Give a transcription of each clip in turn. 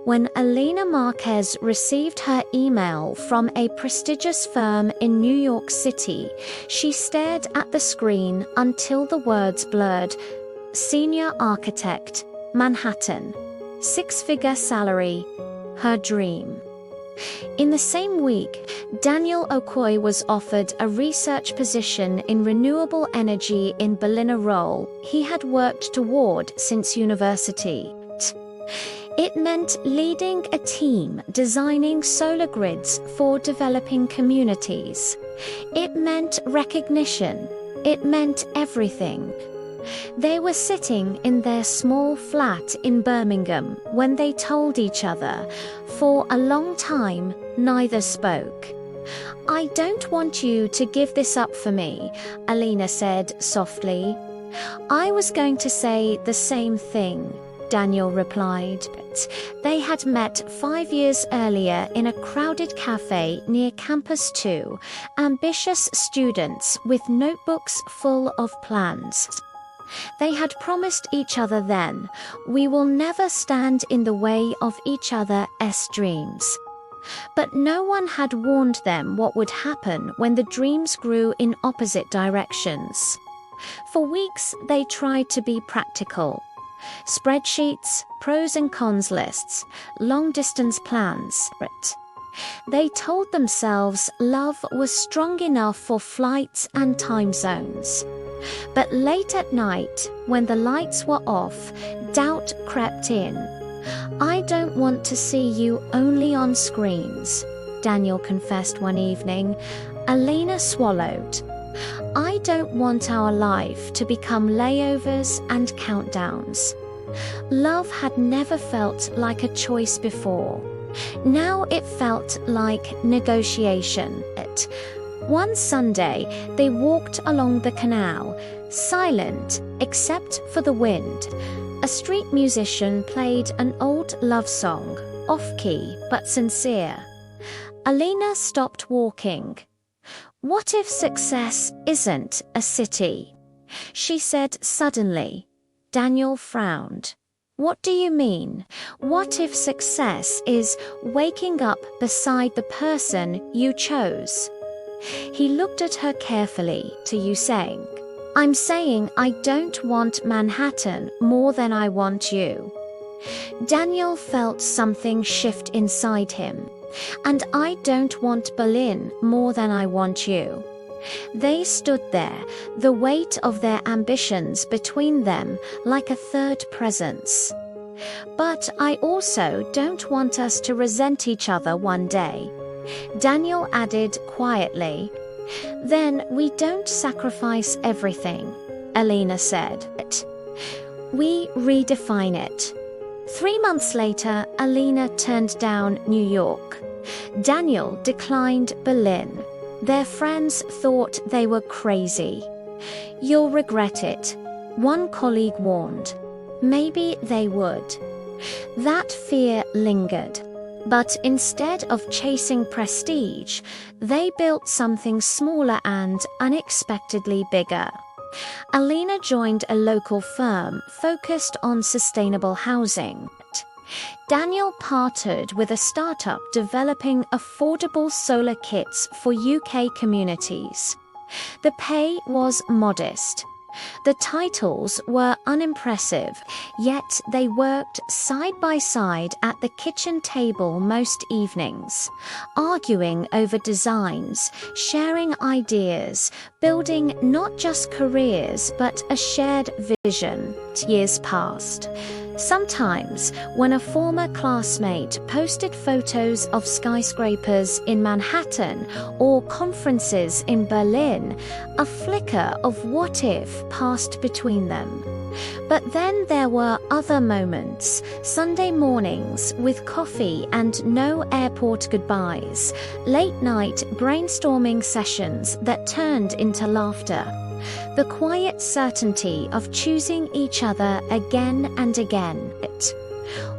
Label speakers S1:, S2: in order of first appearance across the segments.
S1: When Alina Marquez received her email from a prestigious firm in New York City, she stared at the screen until the words blurred. Senior architect, Manhattan. Six-figure salary. Her dream. In the same week, Daniel Okoye was offered a research position in renewable energy in Berlin, a role he had worked toward since university. It meant leading a team designing solar grids for developing communities. It meant recognition. It meant everything. They were sitting in their small flat in Birmingham when they told each other. For a long time, neither spoke. "I don't want you to give this up for me," Alina said softly. "I was going to say the same thing," Daniel replied. They had met 5 years earlier in a crowded cafe near Campus 2, ambitious students with notebooks full of plans. They had promised each other then, "We will never stand in the way of each other's dreams." But no one had warned them what would happen when the dreams grew in opposite directions. For weeks, they tried to be practical. Spreadsheets, pros and cons lists, long-distance plans. They told themselves love was strong enough for flights and time zones. But late at night, when the lights were off, doubt crept in. "I don't want to see you only on screens," Daniel confessed one evening. Alina swallowed. "I don't want our life to become layovers and countdowns." Love had never felt like a choice before. Now it felt like negotiation. One Sunday, they walked along the canal, silent except for the wind. A street musician played an old love song, off-key but sincere. Alina stopped walking. "What if success isn't a city?" she said suddenly. Daniel frowned. "What do you mean? What if success is waking up beside the person you chose?" He looked at her carefully. "To you saying?" "I'm saying I don't want Manhattan more than I want you." Daniel felt something shift inside him. "And I don't want Berlin more than I want you." They stood there, the weight of their ambitions between them like a third presence. "But I also don't want us to resent each other one day," Daniel added quietly. "Then we don't sacrifice everything," Alina said. "We redefine it." 3 months later, Alina turned down New York. Daniel declined Berlin. Their friends thought they were crazy. "You'll regret it," one colleague warned. Maybe they would. That fear lingered. But instead of chasing prestige, they built something smaller and unexpectedly bigger. Alina joined a local firm focused on sustainable housing. Daniel partnered with a startup developing affordable solar kits for UK communities. The pay was modest. The titles were unimpressive, yet they worked side by side at the kitchen table most evenings, arguing over designs, sharing ideas, building not just careers but a shared vision. Years passed. Sometimes, when a former classmate posted photos of skyscrapers in Manhattan or conferences in Berlin, a flicker of what if passed between them. But then there were other moments, Sunday mornings with coffee and no airport goodbyes, late night brainstorming sessions that turned into laughter. The quiet certainty of choosing each other again and again.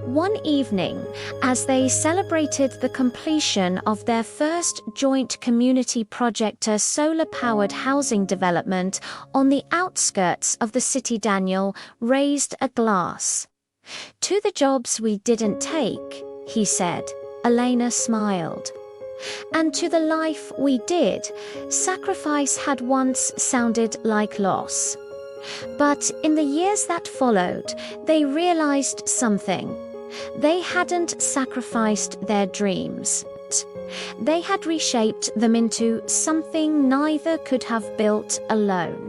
S1: One evening, as they celebrated the completion of their first joint community project, a solar-powered housing development on the outskirts of the city, Daniel raised a glass. To the jobs we didn't take, he said. Elena smiled. And to the life we did, sacrifice had once sounded like loss. But in the years that followed, they realized something. They hadn't sacrificed their dreams. They had reshaped them into something neither could have built alone.